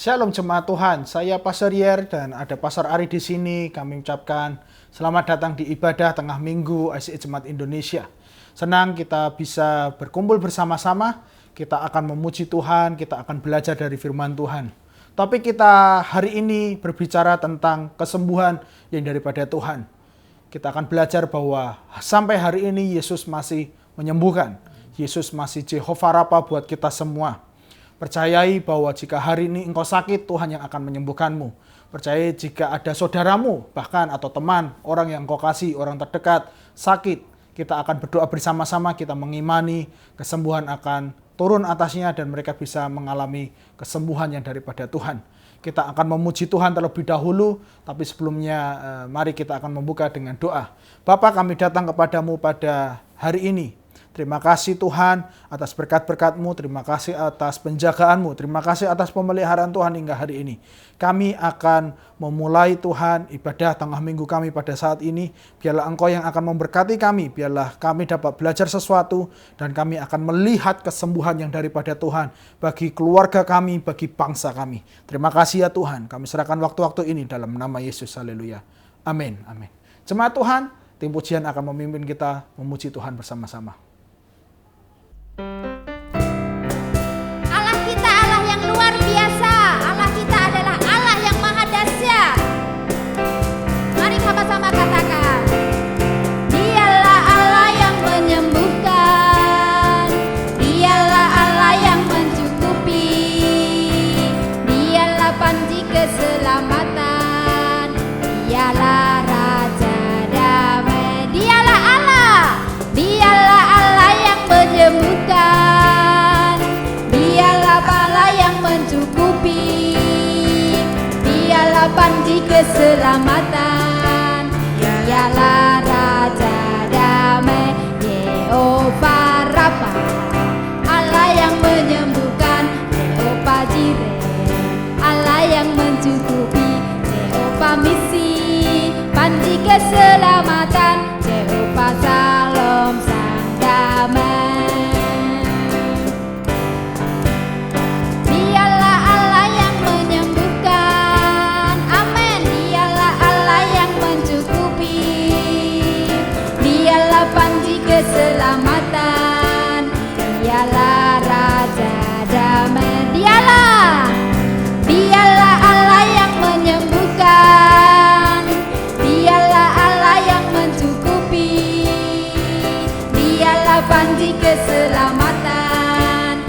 Shalom jemaat Tuhan, saya Pastor Yer dan ada Pastor Ari di sini. Kami ucapkan selamat datang di ibadah tengah minggu ICI Jemaat Indonesia. Senang kita bisa berkumpul bersama-sama, kita akan memuji Tuhan, kita akan belajar dari firman Tuhan. Topik kita hari ini berbicara tentang kesembuhan yang daripada Tuhan. Kita akan belajar bahwa sampai hari ini Yesus masih menyembuhkan. Yesus masih Jehovah Rafa buat kita semua. Percayai bahwa jika hari ini engkau sakit, Tuhan yang akan menyembuhkanmu. Percayai jika ada saudaramu, bahkan atau teman, orang yang engkau kasih, orang terdekat, sakit, kita akan berdoa bersama-sama, kita mengimani kesembuhan akan turun atasnya dan mereka bisa mengalami kesembuhan yang daripada Tuhan. Kita akan memuji Tuhan terlebih dahulu, tapi sebelumnya mari kita akan membuka dengan doa. Bapa, kami datang kepadamu pada hari ini. Terima kasih Tuhan atas berkat-berkat-Mu, terima kasih atas penjagaan-Mu, terima kasih atas pemeliharaan Tuhan hingga hari ini. Kami akan memulai Tuhan ibadah tengah minggu kami pada saat ini. Biarlah Engkau yang akan memberkati kami, biarlah kami dapat belajar sesuatu dan kami akan melihat kesembuhan yang daripada Tuhan bagi keluarga kami, bagi bangsa kami. Terima kasih ya Tuhan, kami serahkan waktu-waktu ini dalam nama Yesus, haleluya. Amin, amin. Jemaat Tuhan, tim pujian akan memimpin kita memuji Tuhan bersama-sama. Allah kita Allah yang luar biasa. Allah kita adalah Allah yang maha dahsyat. Mari sama-sama katakan, Dialah Allah yang menyembuhkan, Dialah Allah yang mencukupi, Dialah panji keselamatan, Dialah Raja damai. Dialah Allah, Dialah Allah yang menyembuhkan, Dialah Allah yang mencukupi, Dialah panji keselamatan, Dialah Raja damai. Jehovah Rafa, Allah yang menyembuhkan, Jehovah Jireh, Allah yang mencukupi, Jehovah Misi, panji keselamatan, Jehovah Shalom, sang damai. Dialah Allah yang menyembuhkan, amin. Dialah Allah yang mencukupi, Dialah panji keselamatan, Dialah Raja damai. Dialah Allah yang menyembuhkan, Dialah Allah yang mencukupi, Dialah panji keselamatan,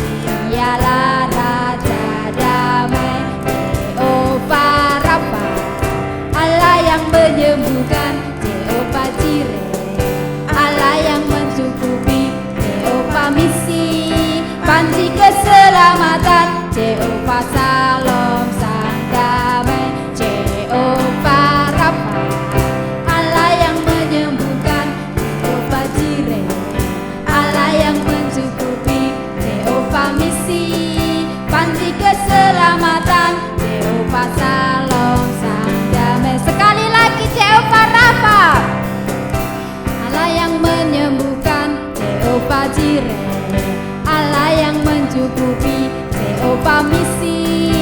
Dialah Raja damai. Jehovah Rafa, Allah yang menyembuhkan, Jehovah Jireh, Allah yang mencukupi, Jehovah Misi, panji keselamatan, Jehovah Shalom, sang damai. Jehovah Rafa, Allah yang menyembuhkan, Jehovah Jireh, Allah yang mencukupi, Jehovah Misi, panji keselamatan, Jehovah Shalom, sang damai. Sekali lagi, Jehovah Rafa, Allah yang menyembuhkan, Jehovah Jireh, Allah yang mencukupi, Jehovah Misi,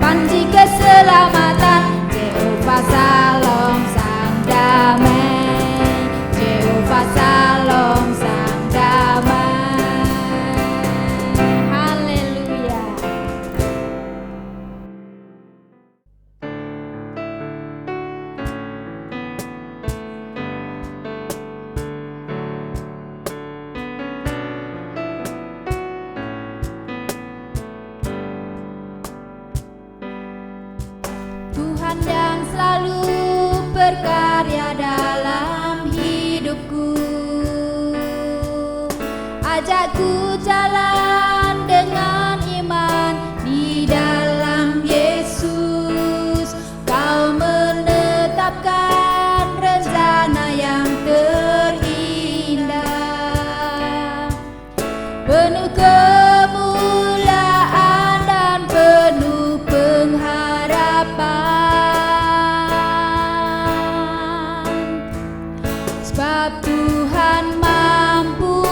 panji keselamatan, Jehovah Shalom, sang damai. Jehovah Shalom, sang damai. Haleluya. Tuhan yang selalu berkarya dalam hidupku, ajakku jalan dengan iman di dalam Yesus. Kau menetapkan rencana yang terindah, penuh kemuliaan dan penuh pengharapan. Sebab Tuhan mampu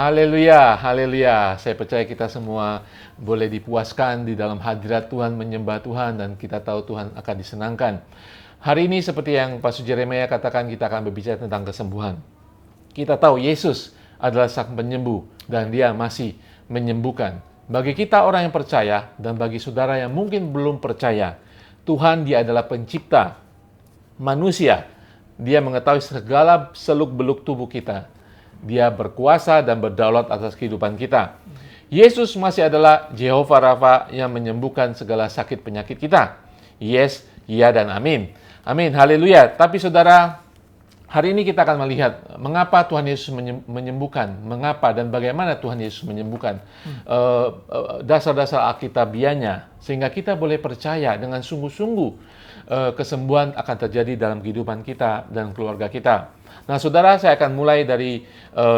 Haleluya, haleluya. Saya percaya kita semua boleh dipuaskan di dalam hadirat Tuhan, menyembah Tuhan, dan kita tahu Tuhan akan disenangkan. Hari ini seperti yang Pastor Jeremiah katakan, kita akan berbicara tentang kesembuhan. Kita tahu Yesus adalah Sang Penyembuh dan Dia masih menyembuhkan. Bagi kita orang yang percaya dan bagi saudara yang mungkin belum percaya, Tuhan Dia adalah pencipta manusia. Dia mengetahui segala seluk-beluk tubuh kita. Dia berkuasa dan berdaulat atas kehidupan kita. Yesus masih adalah Jehovah Rafa yang menyembuhkan segala sakit penyakit kita. Yes, ya dan amin. Amin, haleluya. Tapi saudara, hari ini kita akan melihat mengapa Tuhan Yesus menyembuhkan, mengapa dan bagaimana Tuhan Yesus menyembuhkan, dasar-dasar alkitabiahnya, sehingga kita boleh percaya dengan sungguh-sungguh kesembuhan akan terjadi dalam kehidupan kita dan keluarga kita. Nah, saudara, saya akan mulai dari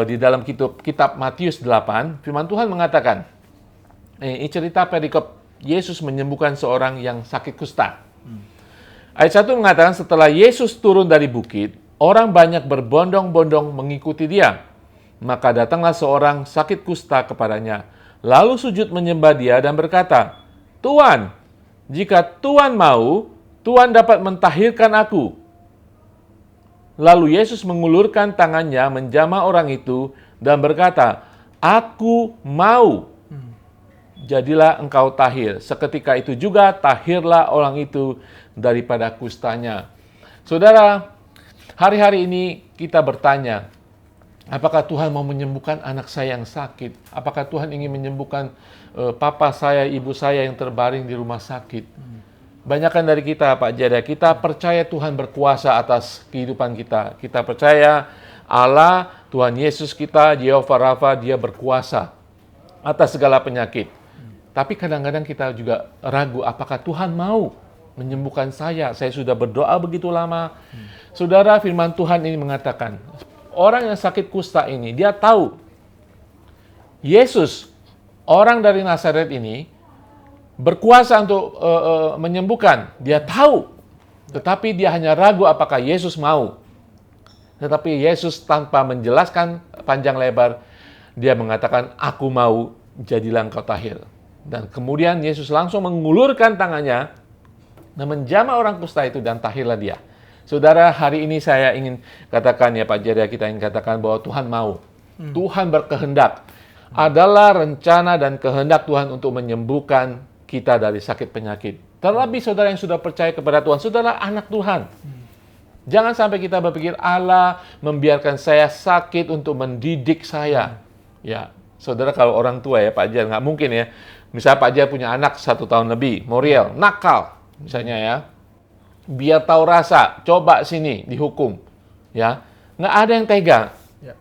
di dalam kitab Matius 8. Firman Tuhan mengatakan, ini cerita perikop Yesus menyembuhkan seorang yang sakit kusta. Ayat 1 mengatakan, setelah Yesus turun dari bukit, orang banyak berbondong-bondong mengikuti Dia. Maka datanglah seorang sakit kusta kepadanya, lalu sujud menyembah Dia dan berkata, Tuan, jika Tuan mau, Tuan dapat mentahirkan aku. Lalu Yesus mengulurkan tangannya menjamah orang itu dan berkata, Aku mau. Jadilah engkau tahir. Seketika itu juga tahirlah orang itu daripada kustanya. Saudara, hari-hari ini kita bertanya, apakah Tuhan mau menyembuhkan anak saya yang sakit? Apakah Tuhan ingin menyembuhkan papa saya, ibu saya yang terbaring di rumah sakit? Banyakan dari kita, Pak Jada, kita percaya Tuhan berkuasa atas kehidupan kita. Kita percaya Allah, Tuhan Yesus kita, Jehovah Rafa, Dia berkuasa atas segala penyakit. Tapi kadang-kadang kita juga ragu, apakah Tuhan mau menyembuhkan saya? Saya sudah berdoa begitu lama. Saudara, firman Tuhan ini mengatakan, orang yang sakit kusta ini, dia tahu Yesus, orang dari Nazaret ini, berkuasa untuk menyembuhkan. Dia tahu, tetapi dia hanya ragu apakah Yesus mau. Tetapi Yesus tanpa menjelaskan panjang lebar, Dia mengatakan, Aku mau, jadilah engkau tahir. Dan kemudian Yesus langsung mengulurkan tangannya dan menjamah orang kusta itu dan tahirlah dia. Saudara, hari ini saya ingin katakan ya Pak Jada, kita ingin katakan bahwa Tuhan mau. Tuhan berkehendak. Adalah rencana dan kehendak Tuhan untuk menyembuhkan kita dari sakit penyakit. Terlebih saudara yang sudah percaya kepada Tuhan, saudara anak Tuhan. Jangan sampai kita berpikir Allah membiarkan saya sakit untuk mendidik saya. Ya, saudara kalau orang tua ya Pak Jar, nggak mungkin ya. Misalnya Pak Jar punya anak 1 tahun lebih, Moriel, nakal misalnya ya. Biar tahu rasa, coba sini dihukum. Ya, nggak ada yang tega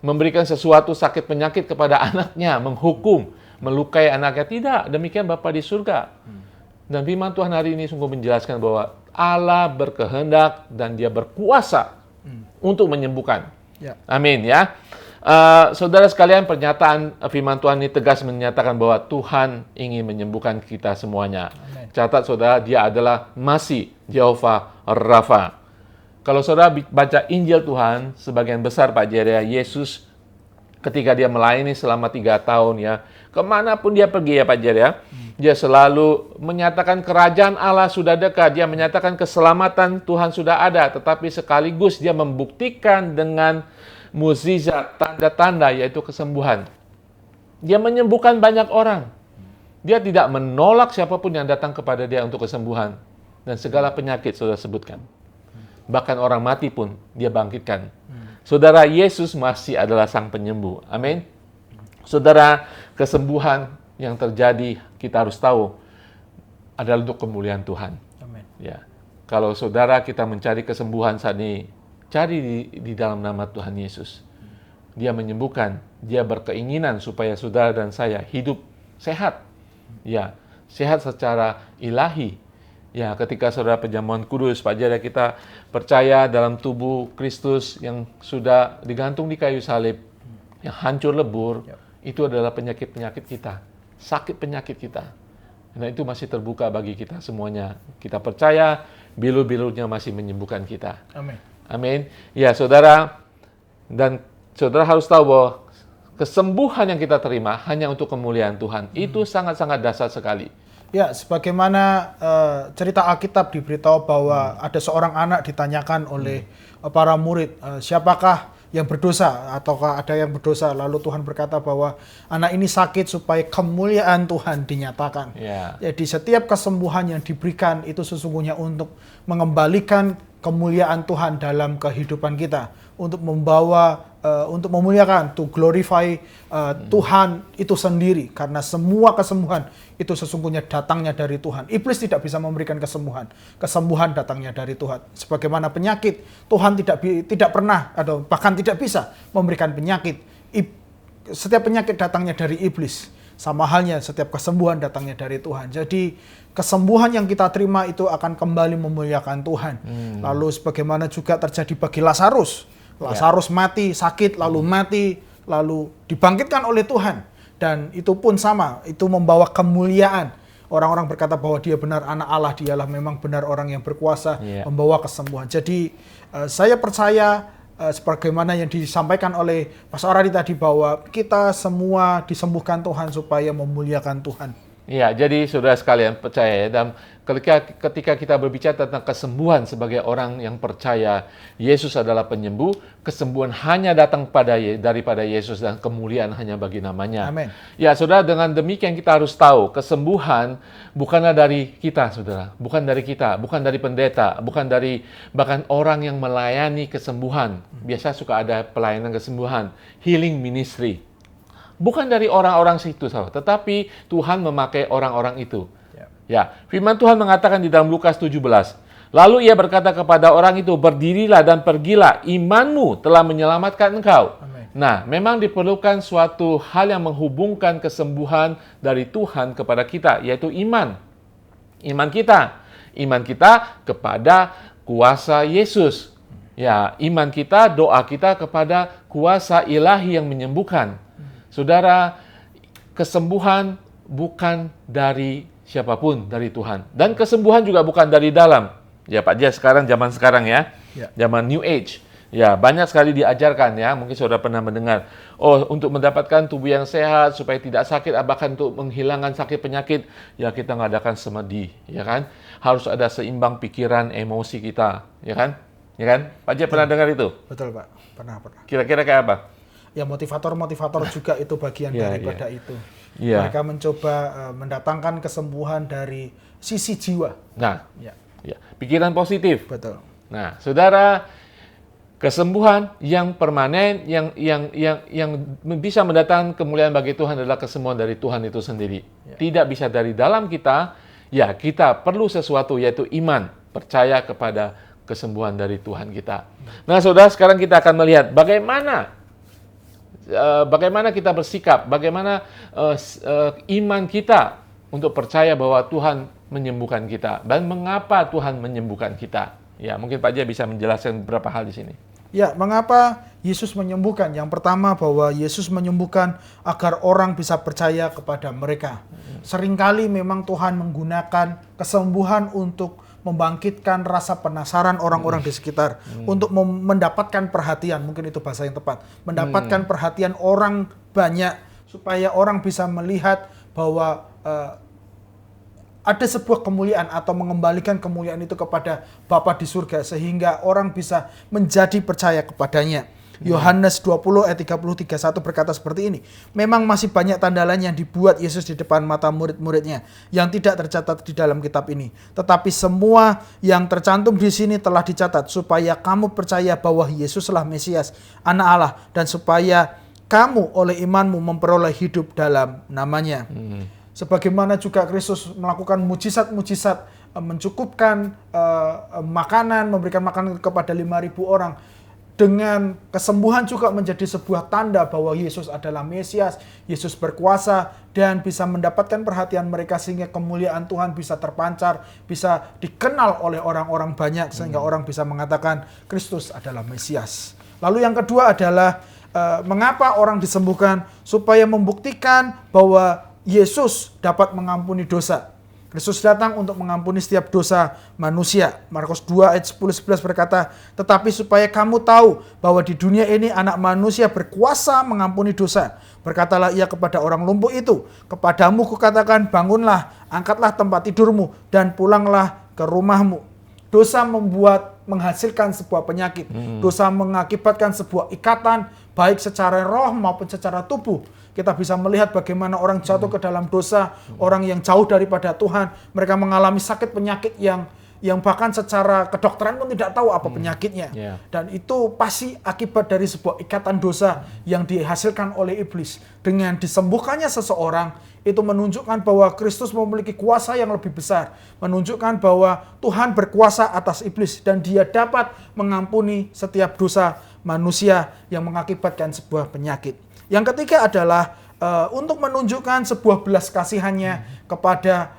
memberikan sesuatu sakit penyakit kepada anaknya, menghukum, melukai anaknya. Tidak, demikian Bapa di surga. Dan firman Tuhan hari ini sungguh menjelaskan bahwa Allah berkehendak dan Dia berkuasa untuk menyembuhkan. Amin ya. Saudara sekalian, pernyataan firman Tuhan ini tegas menyatakan bahwa Tuhan ingin menyembuhkan kita semuanya. Amen. Catat saudara, Dia adalah masih Jehovah Rafa. Kalau saudara baca Injil Tuhan, sebagian besar Pak Jaya, Yesus ketika Dia melayani selama 3 tahun ya, kemanapun Dia pergi ya Pak Jaya, Dia selalu menyatakan kerajaan Allah sudah dekat. Dia menyatakan keselamatan Tuhan sudah ada, tetapi sekaligus Dia membuktikan dengan mukjizat, tanda-tanda, yaitu kesembuhan. Dia menyembuhkan banyak orang. Dia tidak menolak siapapun yang datang kepada Dia untuk kesembuhan. Dan segala penyakit sudah sebutkan. Bahkan orang mati pun Dia bangkitkan. Saudara, Yesus masih adalah Sang Penyembuh. Amin. Saudara, kesembuhan yang terjadi, kita harus tahu, adalah untuk kemuliaan Tuhan. Amin. Ya. Kalau saudara kita mencari kesembuhan saat ini, cari di dalam nama Tuhan Yesus. Dia menyembuhkan, Dia berkeinginan supaya saudara dan saya hidup sehat. Ya, sehat secara ilahi. Ya, ketika saudara perjamuan kudus, Pak Jaya, kita percaya dalam tubuh Kristus yang sudah digantung di kayu salib, yang hancur lebur, itu adalah penyakit-penyakit kita, sakit penyakit kita. Dan itu masih terbuka bagi kita semuanya. Kita percaya bilur-bilurnya masih menyembuhkan kita. Amin. Amin. Ya, saudara, dan saudara harus tahu bahwa kesembuhan yang kita terima hanya untuk kemuliaan Tuhan. Itu sangat-sangat dasar sekali. Ya, sebagaimana cerita Alkitab diberitahu bahwa ada seorang anak ditanyakan oleh para murid, siapakah yang berdosa ataukah ada yang berdosa? Lalu Tuhan berkata bahwa anak ini sakit supaya kemuliaan Tuhan dinyatakan. Ya. Jadi setiap kesembuhan yang diberikan itu sesungguhnya untuk mengembalikan kemuliaan Tuhan dalam kehidupan kita, untuk membawa untuk memuliakan, to glorify Tuhan itu sendiri, karena semua kesembuhan itu sesungguhnya datangnya dari Tuhan. Iblis tidak bisa memberikan kesembuhan. Kesembuhan datangnya dari Tuhan. Sebagaimana penyakit, Tuhan tidak pernah atau bahkan tidak bisa memberikan penyakit. Setiap penyakit datangnya dari iblis. Sama halnya setiap kesembuhan datangnya dari Tuhan. Jadi kesembuhan yang kita terima itu akan kembali memuliakan Tuhan. Lalu sebagaimana juga terjadi bagi Lazarus. Lazarus mati, sakit, lalu mati, lalu dibangkitkan oleh Tuhan. Dan itu pun sama, itu membawa kemuliaan. Orang-orang berkata bahwa dia benar anak Allah, dialah memang benar orang yang berkuasa, membawa kesembuhan. Jadi saya percaya sebagaimana yang disampaikan oleh Pastor Aradi tadi, bahwa kita semua disembuhkan Tuhan supaya memuliakan Tuhan. Iya, jadi saudara sekalian percaya ya, dan ketika kita berbicara tentang kesembuhan sebagai orang yang percaya Yesus adalah penyembuh, kesembuhan hanya datang daripada Yesus dan kemuliaan hanya bagi namanya. Amin. Ya, saudara, dengan demikian kita harus tahu kesembuhan bukanlah dari kita, saudara, bukan dari kita, bukan dari pendeta, bukan dari bahkan orang yang melayani kesembuhan. Biasa suka ada pelayanan kesembuhan, healing ministry. Bukan dari orang-orang situ, saudara, tetapi Tuhan memakai orang-orang itu. Ya, firman Tuhan mengatakan di dalam Lukas 17. Lalu ia berkata kepada orang itu, berdirilah dan pergilah, imanmu telah menyelamatkan engkau. Amen. Nah, memang diperlukan suatu hal yang menghubungkan kesembuhan dari Tuhan kepada kita, yaitu iman. Iman kita kepada kuasa Yesus. Ya, iman kita, doa kita kepada kuasa ilahi yang menyembuhkan. Saudara, kesembuhan bukan dari siapapun, dari Tuhan. Dan kesembuhan juga bukan dari dalam. Ya Pak Jas, zaman sekarang ya. Zaman New Age. Ya, banyak sekali diajarkan ya. Mungkin saudara pernah mendengar. Oh, untuk mendapatkan tubuh yang sehat, supaya tidak sakit, bahkan untuk menghilangkan sakit penyakit, ya kita ngadakan semedi, ya kan? Harus ada seimbang pikiran, emosi kita, ya kan? Ya kan? Pak Jas pernah dengar itu? Betul Pak, pernah. Kira-kira kayak apa? Ya, motivator juga itu bagian daripada itu. Yeah. Mereka mencoba mendatangkan kesembuhan dari sisi jiwa. Nah, pikiran positif. Betul. Nah, saudara, kesembuhan yang permanen, yang bisa mendatangkan kemuliaan bagi Tuhan adalah kesembuhan dari Tuhan itu sendiri. Tidak bisa dari dalam kita. Ya, kita perlu sesuatu, yaitu iman, percaya kepada kesembuhan dari Tuhan kita. Nah, saudara, sekarang kita akan melihat bagaimana kita bersikap, bagaimana iman kita untuk percaya bahwa Tuhan menyembuhkan kita, dan mengapa Tuhan menyembuhkan kita. Ya, mungkin Pak Jaya bisa menjelaskan beberapa hal di sini. Ya, mengapa Yesus menyembuhkan? Yang pertama, bahwa Yesus menyembuhkan agar orang bisa percaya kepada mereka. Seringkali memang Tuhan menggunakan kesembuhan untuk membangkitkan rasa penasaran orang-orang di sekitar, untuk mendapatkan perhatian, mungkin itu bahasa yang tepat, mendapatkan perhatian orang banyak, supaya orang bisa melihat bahwa ada sebuah kemuliaan atau mengembalikan kemuliaan itu kepada Bapa di surga, sehingga orang bisa menjadi percaya kepadanya. Yohanes 20 ayat 30-31 berkata seperti ini. Memang masih banyak tanda lain yang dibuat Yesus di depan mata murid-muridnya yang tidak tercatat di dalam kitab ini. Tetapi semua yang tercantum di sini telah dicatat supaya kamu percaya bahwa Yesuslah Mesias, Anak Allah, dan supaya kamu oleh imanmu memperoleh hidup dalam namanya. Sebagaimana juga Kristus melakukan mujizat-mujizat, mencukupkan makanan, memberikan makanan kepada 5.000 orang. Dengan kesembuhan juga menjadi sebuah tanda bahwa Yesus adalah Mesias, Yesus berkuasa, dan bisa mendapatkan perhatian mereka sehingga kemuliaan Tuhan bisa terpancar, bisa dikenal oleh orang-orang banyak, sehingga orang bisa mengatakan Kristus adalah Mesias. Lalu yang kedua adalah mengapa orang disembuhkan? Supaya membuktikan bahwa Yesus dapat mengampuni dosa. Kristus datang untuk mengampuni setiap dosa manusia. Markus 2 ayat 10-11 berkata, tetapi supaya kamu tahu bahwa di dunia ini anak manusia berkuasa mengampuni dosa. Berkatalah ia kepada orang lumpuh itu, kepadamu kukatakan bangunlah, angkatlah tempat tidurmu, dan pulanglah ke rumahmu. Dosa menghasilkan sebuah penyakit. Dosa mengakibatkan sebuah ikatan, baik secara roh maupun secara tubuh. Kita bisa melihat bagaimana orang jatuh ke dalam dosa, orang yang jauh daripada Tuhan, mereka mengalami sakit penyakit yang bahkan secara kedokteran pun tidak tahu apa penyakitnya. Dan itu pasti akibat dari sebuah ikatan dosa yang dihasilkan oleh iblis. Dengan disembuhkannya seseorang, itu menunjukkan bahwa Kristus memiliki kuasa yang lebih besar. Menunjukkan bahwa Tuhan berkuasa atas iblis dan dia dapat mengampuni setiap dosa manusia yang mengakibatkan sebuah penyakit. Yang ketiga adalah untuk menunjukkan sebuah belas kasihannya kepada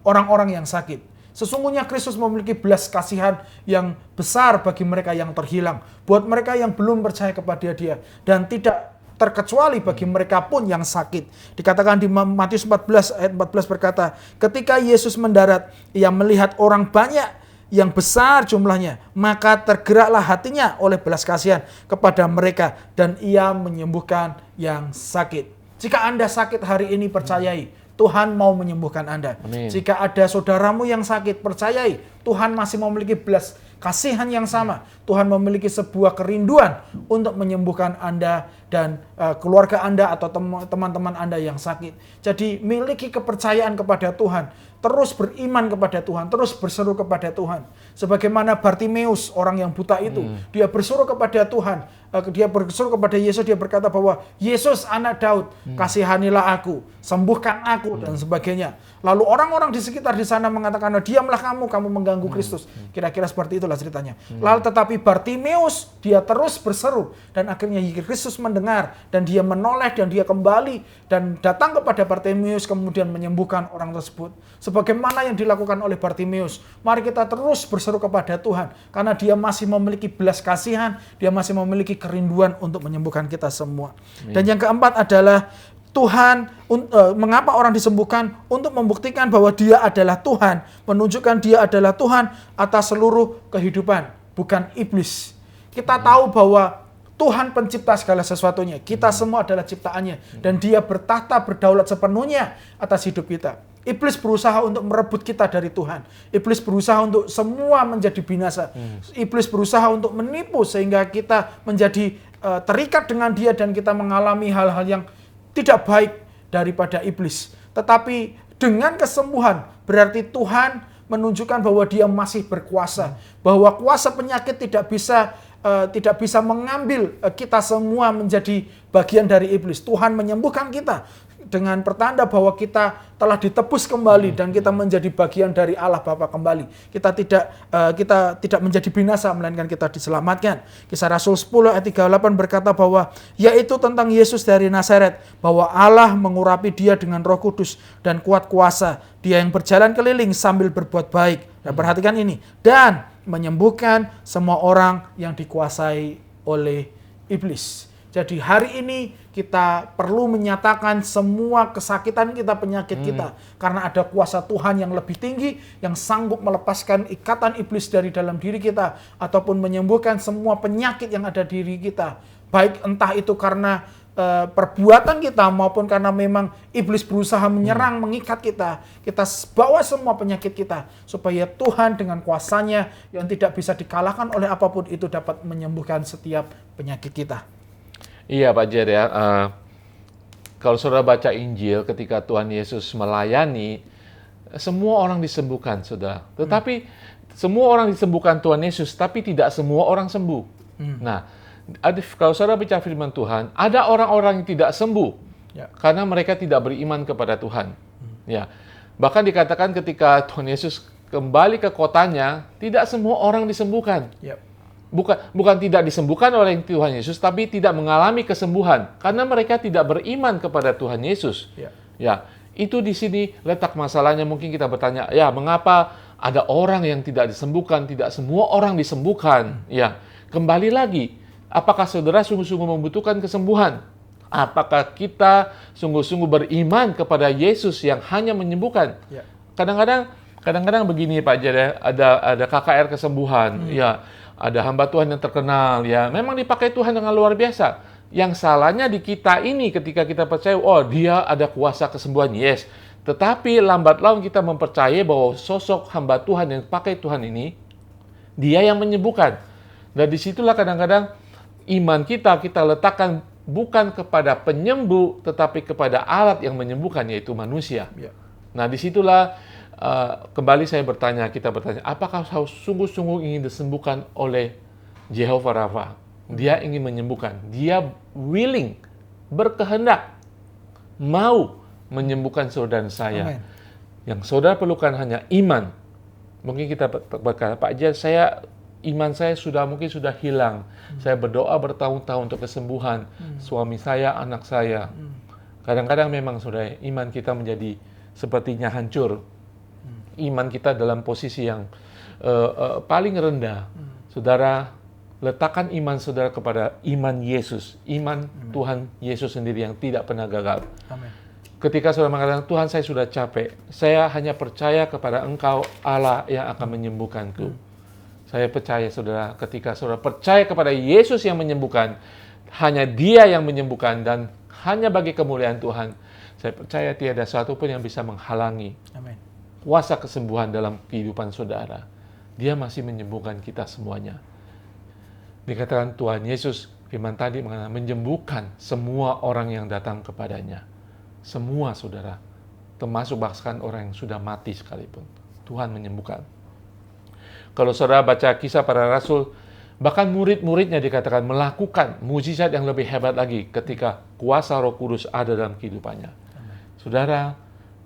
orang-orang yang sakit. Sesungguhnya Kristus memiliki belas kasihan yang besar bagi mereka yang terhilang. Buat mereka yang belum percaya kepada dia. Dan tidak terkecuali bagi mereka pun yang sakit. Dikatakan di Matius 14 ayat 14 berkata, ketika Yesus mendarat, ia melihat orang banyak yang besar jumlahnya, maka tergeraklah hatinya oleh belas kasihan kepada mereka dan ia menyembuhkan yang sakit. Jika Anda sakit hari ini, percayai Tuhan mau menyembuhkan Anda. Amin. Jika ada saudaramu yang sakit, percayai Tuhan masih memiliki belas kasihan yang sama. Tuhan memiliki sebuah kerinduan untuk menyembuhkan Anda dan keluarga Anda atau teman-teman Anda yang sakit. Jadi miliki kepercayaan kepada Tuhan. Terus beriman kepada Tuhan, terus berseru kepada Tuhan. Sebagaimana Bartimeus, orang yang buta itu, dia berseru kepada Tuhan, dia berseru kepada Yesus, dia berkata bahwa Yesus anak Daud, kasihanilah aku, sembuhkan aku, dan sebagainya. Lalu orang-orang di sekitar di sana mengatakan, diamlah kamu mengganggu Kristus. Kira-kira seperti itulah ceritanya. Lalu tetapi Bartimeus, dia terus berseru, dan akhirnya Kristus mendengar, dan dia menoleh, dan dia kembali, dan datang kepada Bartimeus, kemudian menyembuhkan orang tersebut. Sebagaimana yang dilakukan oleh Bartimeus, mari kita terus berseru kepada Tuhan, karena dia masih memiliki belas kasihan, dia masih memiliki kerinduan untuk menyembuhkan kita semua. Dan yang keempat adalah Tuhan, mengapa orang disembuhkan? Untuk membuktikan bahwa dia adalah Tuhan, menunjukkan dia adalah Tuhan atas seluruh kehidupan, bukan iblis. Kita tahu bahwa Tuhan pencipta segala sesuatunya, kita semua adalah ciptaannya, dan dia bertahta berdaulat sepenuhnya atas hidup kita. Iblis berusaha untuk merebut kita dari Tuhan. Iblis berusaha untuk semua menjadi binasa. Iblis berusaha untuk menipu sehingga kita menjadi terikat dengan dia dan kita mengalami hal-hal yang tidak baik daripada iblis. Tetapi dengan kesembuhan berarti Tuhan menunjukkan bahwa dia masih berkuasa. Bahwa kuasa penyakit tidak bisa mengambil kita semua menjadi bagian dari iblis. Tuhan menyembuhkan kita dengan pertanda bahwa kita telah ditebus kembali dan kita menjadi bagian dari Allah Bapa kembali. Kita tidak menjadi binasa, melainkan kita diselamatkan. Kisah Rasul 10 ayat 38 berkata bahwa yaitu tentang Yesus dari Nazaret, bahwa Allah mengurapi dia dengan Roh Kudus dan kuat kuasa. Dia yang berjalan keliling sambil berbuat baik. Dan perhatikan ini, dan menyembuhkan semua orang yang dikuasai oleh iblis. Jadi hari ini kita perlu menyatakan semua kesakitan kita, penyakit kita. Karena ada kuasa Tuhan yang lebih tinggi, yang sanggup melepaskan ikatan iblis dari dalam diri kita. Ataupun menyembuhkan semua penyakit yang ada di diri kita. Baik entah itu karena perbuatan kita, maupun karena memang iblis berusaha menyerang, mengikat kita. Kita bawa semua penyakit kita. Supaya Tuhan dengan kuasanya yang tidak bisa dikalahkan oleh apapun itu dapat menyembuhkan setiap penyakit kita. Iya Pak Jer ya, kalau saudara baca Injil ketika Tuhan Yesus melayani, semua orang disembuhkan saudara. Tetapi semua orang disembuhkan Tuhan Yesus, tapi tidak semua orang sembuh. Nah, kalau saudara baca firman Tuhan, ada orang-orang yang tidak sembuh karena mereka tidak beriman kepada Tuhan. Ya, bahkan dikatakan ketika Tuhan Yesus kembali ke kotanya, tidak semua orang disembuhkan. Bukan tidak disembuhkan oleh Tuhan Yesus, tapi tidak mengalami kesembuhan karena mereka tidak beriman kepada Tuhan Yesus. Ya, itu di sini letak masalahnya. Mungkin kita bertanya, ya mengapa ada orang yang tidak disembuhkan, tidak semua orang disembuhkan? Ya, kembali lagi, apakah saudara sungguh-sungguh membutuhkan kesembuhan? Apakah kita sungguh-sungguh beriman kepada Yesus yang hanya menyembuhkan? kadang-kadang begini Pak Jer ya, ada KKR kesembuhan, ya, ada hamba Tuhan yang terkenal, ya, memang dipakai Tuhan dengan luar biasa. Yang salahnya di kita ini ketika kita percaya, oh dia ada kuasa kesembuhan, yes. Tetapi lambat laun kita mempercayai bahwa sosok hamba Tuhan yang pakai Tuhan ini, dia yang menyembuhkan. Dan disitulah kadang-kadang iman kita letakkan bukan kepada penyembuh, tetapi kepada alat yang menyembuhkan, yaitu manusia. Ya. Nah, disitulah kembali kita bertanya, apakah sungguh-sungguh ingin disembuhkan oleh Jehovah Rafa? Dia ingin menyembuhkan. Dia willing, berkehendak, mau menyembuhkan saudara saya. Amen. Yang saudara perlukan hanya iman. Mungkin kita berkata, Pak Jer, iman saya mungkin sudah hilang. Saya berdoa bertahun-tahun untuk kesembuhan suami saya, anak saya. Kadang-kadang memang saudara, iman kita menjadi sepertinya hancur. Iman kita dalam posisi yang paling rendah. Saudara, letakkan iman saudara kepada iman Yesus. Iman Tuhan Yesus sendiri yang tidak pernah gagal. Amin. Ketika saudara mengatakan, Tuhan saya sudah capek, saya hanya percaya kepada Engkau Allah yang akan menyembuhkanku. Saya percaya saudara, ketika saudara percaya kepada Yesus yang menyembuhkan, hanya Dia yang menyembuhkan dan hanya bagi kemuliaan Tuhan, saya percaya tiada satu pun yang bisa menghalangi Amin. kuasa kesembuhan dalam kehidupan saudara. Dia masih menyembuhkan kita semuanya. Dikatakan Tuhan Yesus, firman tadi mengatakan menyembuhkan semua orang yang datang kepadanya. Semua saudara, termasuk bahkan orang yang sudah mati sekalipun. Tuhan menyembuhkan. Kalau saudara baca Kisah Para Rasul, bahkan murid-muridnya dikatakan melakukan mujizat yang lebih hebat lagi ketika kuasa Roh Kudus ada dalam kehidupannya. Saudara,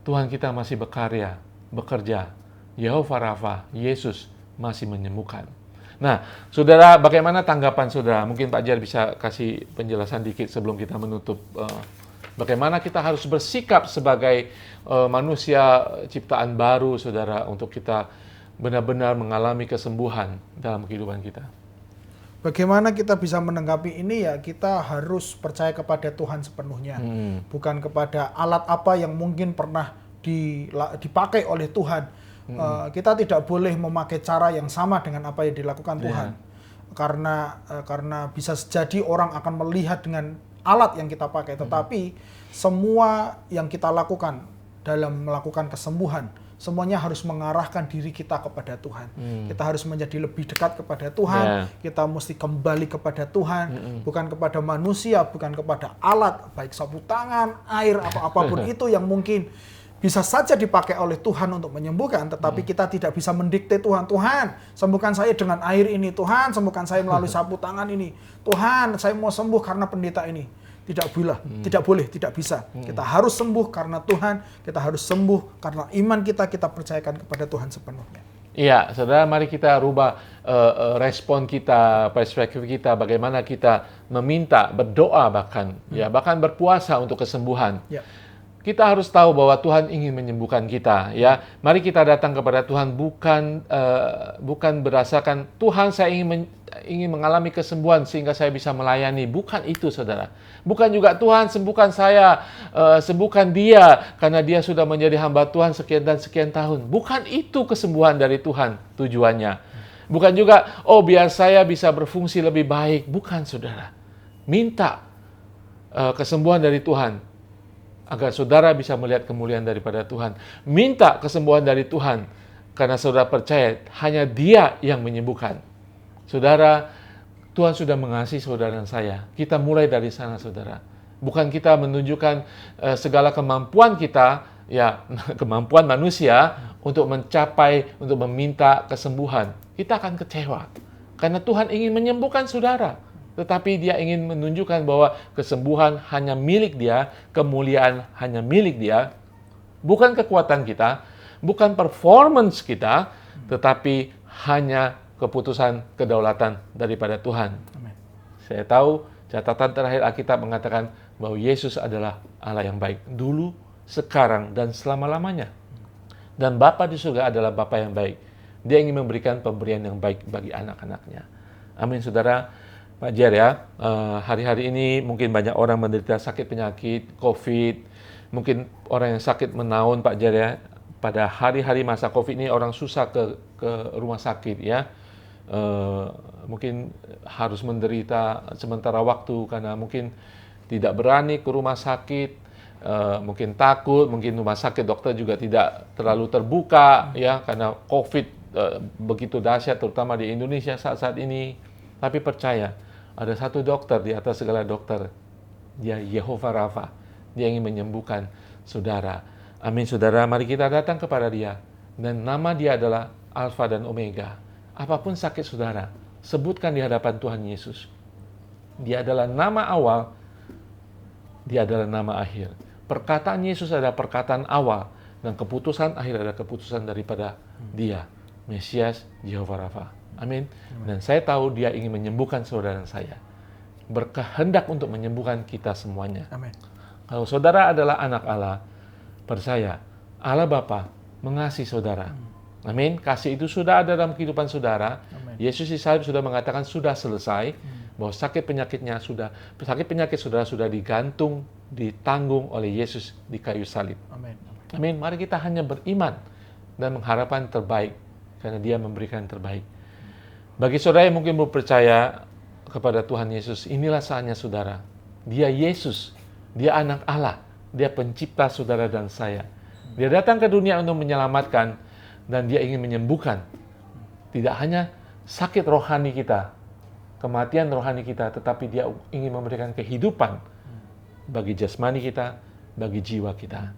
Tuhan kita masih bekerja. Jehovah Rafa, Yesus masih menyembuhkan. Nah, saudara, bagaimana tanggapan saudara? Mungkin Pak Jer bisa kasih penjelasan dikit sebelum kita menutup. Bagaimana kita harus bersikap sebagai manusia ciptaan baru, saudara, untuk kita benar-benar mengalami kesembuhan dalam kehidupan kita. Bagaimana kita bisa menanggapi ini ya, kita harus percaya kepada Tuhan sepenuhnya. Bukan kepada alat apa yang mungkin pernah dipakai oleh Tuhan. Kita tidak boleh memakai cara yang sama dengan apa yang dilakukan Tuhan. Karena bisa jadi orang akan melihat dengan alat yang kita pakai. Tetapi semua yang kita lakukan dalam melakukan kesembuhan, semuanya harus mengarahkan diri kita kepada Tuhan. Kita harus menjadi lebih dekat kepada Tuhan. Kita mesti kembali kepada Tuhan, bukan kepada manusia, bukan kepada alat, baik sapu tangan, air, apapun itu yang mungkin bisa saja dipakai oleh Tuhan untuk menyembuhkan, tetapi kita tidak bisa mendikte Tuhan. Tuhan, sembuhkan saya dengan air ini. Tuhan, sembuhkan saya melalui sapu tangan ini. Tuhan, saya mau sembuh karena pendeta ini. Tidak boleh, tidak bisa. Kita harus sembuh karena Tuhan, kita harus sembuh karena iman kita percayakan kepada Tuhan sepenuhnya. Iya, saudara, mari kita rubah respon kita, perspektif kita, bagaimana kita meminta, berdoa bahkan berpuasa untuk kesembuhan. Ya. Kita harus tahu bahwa Tuhan ingin menyembuhkan kita, ya. Mari kita datang kepada Tuhan bukan berdasarkan Tuhan saya ingin mengalami kesembuhan sehingga saya bisa melayani. Bukan itu, saudara. Bukan juga Tuhan sembuhkan saya, sembuhkan dia karena dia sudah menjadi hamba Tuhan sekian dan sekian tahun. Bukan itu kesembuhan dari Tuhan tujuannya. Bukan juga biar saya bisa berfungsi lebih baik. Bukan, saudara. Minta kesembuhan dari Tuhan agar saudara bisa melihat kemuliaan daripada Tuhan. Minta kesembuhan dari Tuhan, karena saudara percaya hanya Dia yang menyembuhkan. Saudara, Tuhan sudah mengasihi saudara dan saya. Kita mulai dari sana, saudara. Bukan kita menunjukkan segala kemampuan kita, ya kemampuan manusia untuk meminta kesembuhan. Kita akan kecewa, karena Tuhan ingin menyembuhkan saudara. Tetapi Dia ingin menunjukkan bahwa kesembuhan hanya milik Dia, kemuliaan hanya milik Dia, bukan kekuatan kita, bukan performance kita, tetapi hanya keputusan kedaulatan daripada Tuhan. Amen. Saya tahu catatan terakhir Alkitab mengatakan bahwa Yesus adalah Allah yang baik, dulu, sekarang, dan selama-lamanya. Dan Bapa di surga adalah Bapa yang baik. Dia ingin memberikan pemberian yang baik bagi anak-anaknya. Amin, saudara. Pak Jer, ya, hari-hari ini mungkin banyak orang menderita sakit penyakit, COVID, mungkin orang yang sakit menaun, Pak Jer, ya. pada hari-hari masa COVID ini orang susah ke rumah sakit ya. Mungkin harus menderita sementara waktu karena mungkin tidak berani ke rumah sakit, mungkin takut, mungkin rumah sakit dokter juga tidak terlalu terbuka ya karena COVID begitu dahsyat terutama di Indonesia saat-saat ini. Tapi percaya, ada satu dokter di atas segala dokter, dia Yehova Rafa. Dia ingin menyembuhkan saudara. Amin saudara, mari kita datang kepada dia. Dan nama dia adalah Alfa dan Omega. Apapun sakit saudara, sebutkan di hadapan Tuhan Yesus. Dia adalah nama awal, dia adalah nama akhir. Perkataan Yesus adalah perkataan awal, dan keputusan akhir adalah keputusan daripada dia, Mesias Yehova Rafa. Amin. Dan saya tahu dia ingin menyembuhkan saudara saya. Berkehendak untuk menyembuhkan kita semuanya. Amin. Kalau saudara adalah anak Allah, percaya Allah Bapa mengasihi saudara. Amin. Kasih itu sudah ada dalam kehidupan saudara. Amin. Yesus di salib sudah mengatakan sudah selesai. Bahwa sakit penyakit saudara sudah digantung, ditanggung oleh Yesus di kayu salib. Amin. Amin. Mari kita hanya beriman dan mengharapkan terbaik karena dia memberikan terbaik. Bagi saudara yang mungkin belum percaya kepada Tuhan Yesus, inilah saatnya saudara. Dia Yesus, dia anak Allah, dia pencipta saudara dan saya. Dia datang ke dunia untuk menyelamatkan dan dia ingin menyembuhkan. Tidak hanya sakit rohani kita, kematian rohani kita, tetapi dia ingin memberikan kehidupan bagi jasmani kita, bagi jiwa kita.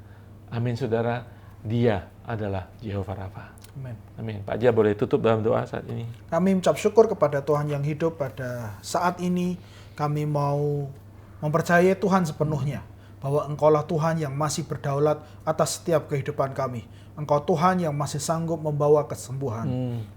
Amin saudara, dia adalah Yehova Rafa. Amin. Amin. Pak Jia boleh tutup dalam doa saat ini. Kami mengucap syukur kepada Tuhan yang hidup pada saat ini. Kami mau mempercayai Tuhan sepenuhnya. Bahwa Engkaulah Tuhan yang masih berdaulat atas setiap kehidupan kami. Engkau Tuhan yang masih sanggup membawa kesembuhan.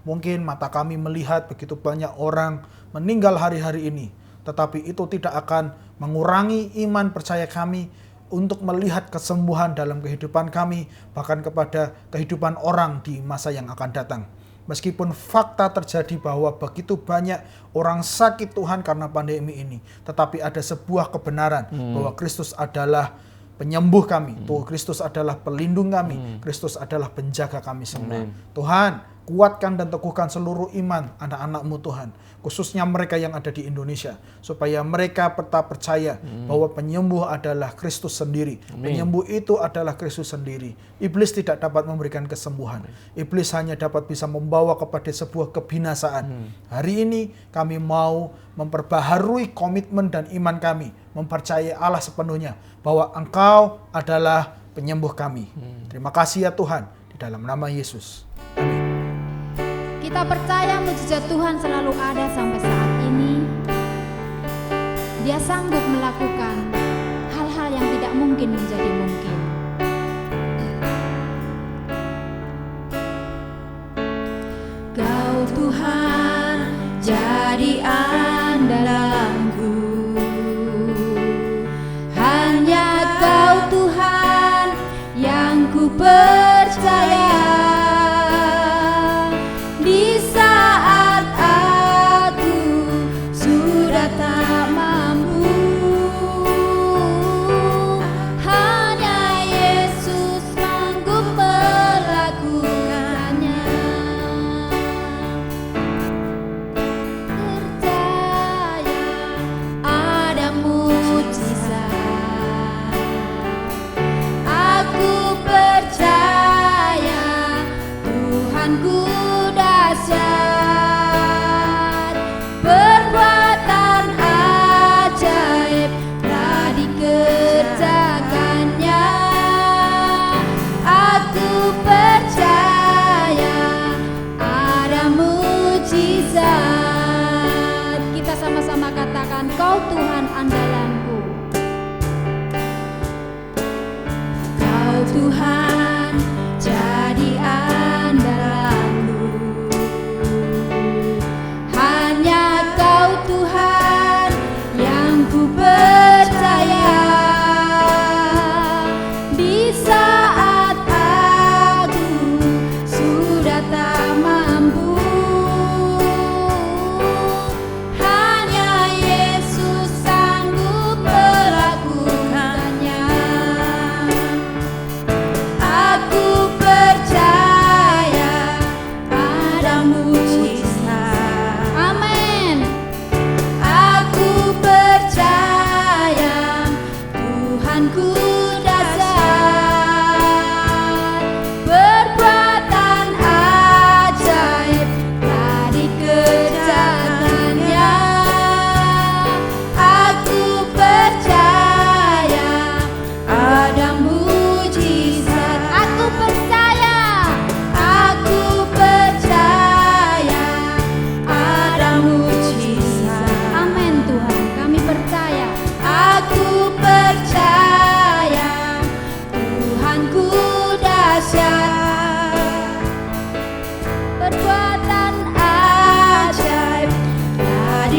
Mungkin mata kami melihat begitu banyak orang meninggal hari-hari ini. Tetapi itu tidak akan mengurangi iman percaya kami untuk melihat kesembuhan dalam kehidupan kami, bahkan kepada kehidupan orang di masa yang akan datang. Meskipun fakta terjadi bahwa begitu banyak orang sakit Tuhan karena pandemi ini, tetapi ada sebuah kebenaran bahwa Kristus adalah penyembuh kami, Kristus adalah pelindung kami, Kristus adalah penjaga kami semua. Tuhan, kuatkan dan teguhkan seluruh iman anak-anak-Mu Tuhan, khususnya mereka yang ada di Indonesia, supaya mereka tetap percaya bahwa penyembuh adalah Kristus sendiri. Penyembuh itu adalah Kristus sendiri. Iblis tidak dapat memberikan kesembuhan. Iblis hanya dapat bisa membawa kepada sebuah kebinasaan. Hari ini kami mau memperbaharui komitmen dan iman kami, mempercayai Allah sepenuhnya, bahwa Engkau adalah penyembuh kami. Terima kasih ya Tuhan, di dalam nama Yesus. Amin. Kita percaya mujizat Tuhan selalu ada sampai saat ini. Dia sanggup melakukan hal-hal yang tidak mungkin menjadi mungkin. Kau Tuhan jadi andalanku. Hanya Kau Tuhan yang ku percaya. Di saat aku sudah tak mampu, hanya Yesus sanggup melakukannya.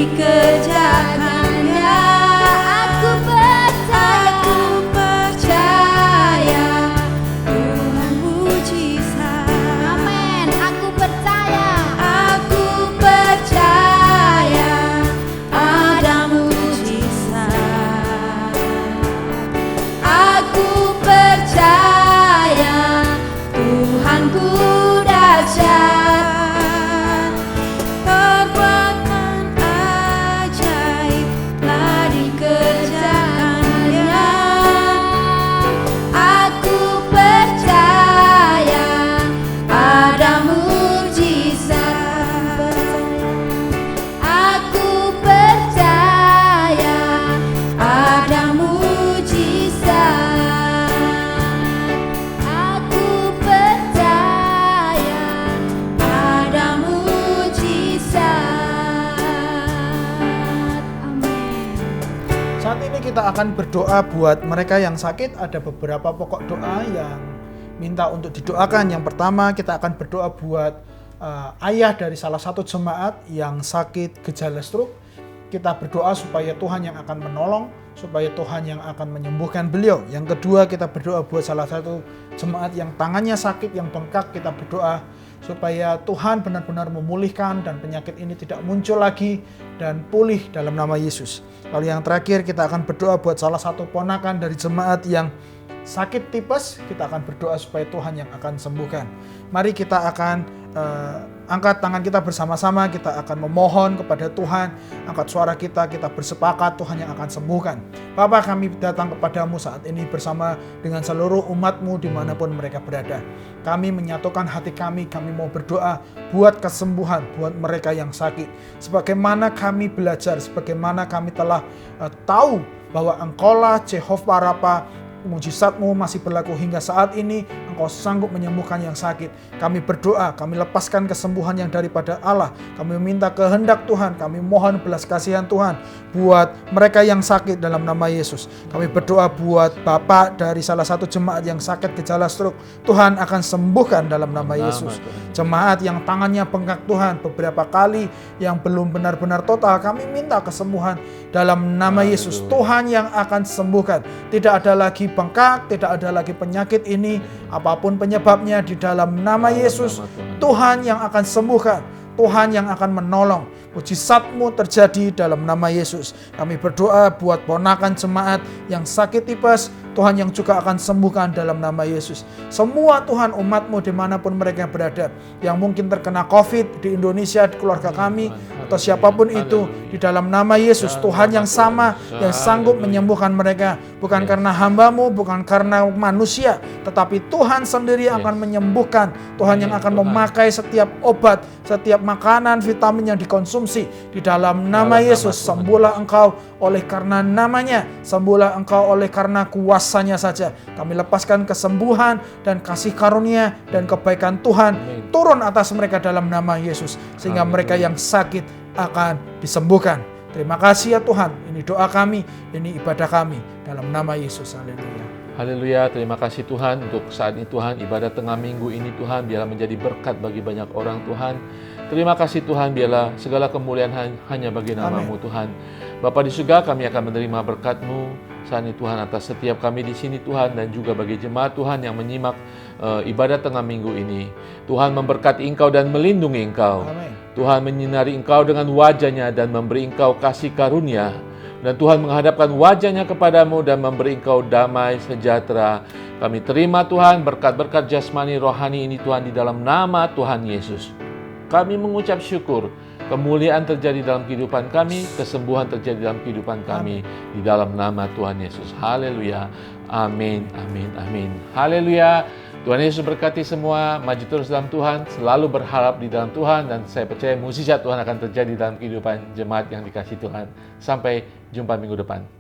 dikerjakannya. Aku percaya Tuhan mujizat. Amin. Aku percaya ada mujizat. Aku percaya Tuhanku dahsyat. Perbuatan ajaib telah dikerjakannya. Aku percaya ada mujizat. Aku percaya ada mujizat. Aku percaya ada mujizat. Amin. Saat ini kita akan berdoa buat mereka yang sakit. Ada beberapa pokok doa yang minta untuk didoakan. Yang pertama, kita akan berdoa buat ayah dari salah satu jemaat yang sakit gejala stroke. Kita berdoa supaya Tuhan yang akan menolong, supaya Tuhan yang akan menyembuhkan beliau. Yang kedua, kita berdoa buat salah satu jemaat yang tangannya sakit, yang bengkak. Kita berdoa supaya Tuhan benar-benar memulihkan dan penyakit ini tidak muncul lagi dan pulih dalam nama Yesus. Lalu yang terakhir, kita akan berdoa buat salah satu ponakan dari jemaat yang sakit tipes. Kita akan berdoa supaya Tuhan yang akan sembuhkan. Mari kita akan angkat tangan kita bersama-sama. Kita akan memohon kepada Tuhan. Angkat suara kita, kita bersepakat Tuhan yang akan sembuhkan. Bapa, kami datang kepadamu saat ini bersama dengan seluruh umat-Mu dimanapun mereka berada. Kami menyatukan hati kami mau berdoa buat kesembuhan buat mereka yang sakit. Sebagaimana kami belajar, sebagaimana kami telah tahu bahwa Engkaulah Jehovah Rafa, mujizat-Mu masih berlaku hingga saat ini. Engkau sanggup menyembuhkan yang sakit. Kami berdoa, kami lepaskan kesembuhan yang daripada Allah. Kami meminta kehendak Tuhan, kami mohon belas kasihan Tuhan buat mereka yang sakit dalam nama Yesus. Kami berdoa buat Bapak dari salah satu jemaat yang sakit gejala stroke. Tuhan akan sembuhkan dalam nama Yesus. Jemaat yang tangannya bengkak Tuhan beberapa kali yang belum benar-benar total, kami minta kesembuhan dalam nama Yesus. Tuhan yang akan sembuhkan. Tidak ada lagi bengkak, tidak ada lagi penyakit ini, apapun penyebabnya, di dalam nama Yesus. Tuhan yang akan sembuhkan, Tuhan yang akan menolong. Mujizat-Mu terjadi dalam nama Yesus. Kami berdoa buat ponakan jemaat yang sakit tipes, Tuhan yang juga akan sembuhkan dalam nama Yesus. Semua Tuhan umat-Mu dimanapun mereka berada, yang mungkin terkena COVID di Indonesia, di keluarga kami, atau siapapun itu, di dalam nama Yesus, Tuhan yang sama, yang sanggup menyembuhkan mereka. Bukan karena hamba-Mu, bukan karena manusia, tetapi Tuhan sendiri akan menyembuhkan. Tuhan yang akan memakai setiap obat, setiap makanan, vitamin yang dikonsumsi. Di dalam nama Yesus, sembuhlah engkau oleh karena namanya, sembuhlah engkau oleh karena kuasanya saja. Kami lepaskan kesembuhan dan kasih karunia dan kebaikan Tuhan turun atas mereka dalam nama Yesus, sehingga mereka yang sakit akan disembuhkan. Terima kasih ya Tuhan, ini doa kami, ini ibadah kami dalam nama Yesus. Haleluya. Haleluya, terima kasih Tuhan untuk saat ini Tuhan, ibadah tengah minggu ini Tuhan, biarlah menjadi berkat bagi banyak orang Tuhan. Terima kasih Tuhan, biarlah segala kemuliaan hanya bagi nama-Mu Tuhan. Bapa di surga, kami akan menerima berkat-Mu saat ini Tuhan atas setiap kami di sini Tuhan, dan juga bagi jemaat Tuhan yang menyimak ibadah tengah minggu ini. Tuhan memberkati Engkau dan melindungi Engkau. Amin. Tuhan menyinari Engkau dengan wajah-Nya dan memberi Engkau kasih karunia. Dan Tuhan menghadapkan wajah-Nya kepadamu dan memberi Engkau damai sejahtera. Kami terima Tuhan berkat-berkat jasmani rohani ini Tuhan di dalam nama Tuhan Yesus. Kami mengucap syukur, kemuliaan terjadi dalam kehidupan kami, kesembuhan terjadi dalam kehidupan kami, di dalam nama Tuhan Yesus. Haleluya. Amin, amin, amin. Haleluya. Tuhan Yesus berkati semua, maju terus dalam Tuhan, selalu berharap di dalam Tuhan, dan saya percaya mukjizat Tuhan akan terjadi dalam kehidupan jemaat yang dikasihi Tuhan. Sampai jumpa minggu depan.